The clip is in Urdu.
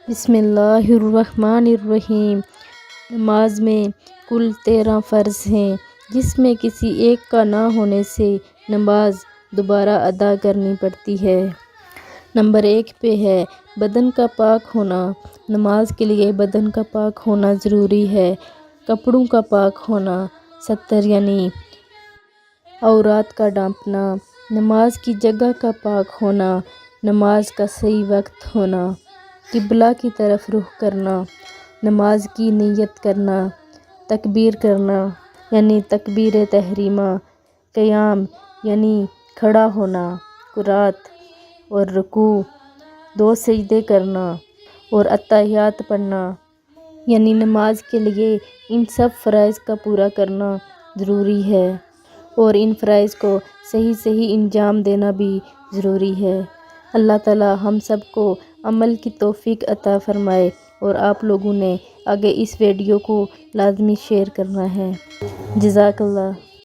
بسم اللہ الرحمن الرحیم۔ نماز میں کل 13 فرض ہیں، جس میں کسی ایک کا نہ ہونے سے نماز دوبارہ ادا کرنی پڑتی ہے۔ نمبر 1 پہ ہے بدن کا پاک ہونا۔ نماز کے لیے بدن کا پاک ہونا ضروری ہے۔ کپڑوں کا پاک ہونا، ستر یعنی عورات کا ڈھانپنا۔ نماز کی جگہ کا پاک ہونا، نماز کا صحیح وقت ہونا۔ قبلہ کی طرف رخ کرنا، نماز کی نیت کرنا۔ تکبیر کرنا یعنی تکبیر تحریمہ۔ قیام یعنی کھڑا ہونا۔ قرات اور رکوع، 2 سجدے کرنا اور اتحیات پڑھنا، یعنی نماز کے لیے ان سب فرائض کا پورا کرنا ضروری ہے، اور ان فرائض کو صحیح انجام دینا بھی ضروری ہے۔ اللہ تعالی ہم سب کو عمل کی توفیق عطا فرمائے، اور آپ لوگوں نے آگے اس ویڈیو کو لازمی شیئر کرنا ہے۔ جزاک اللہ۔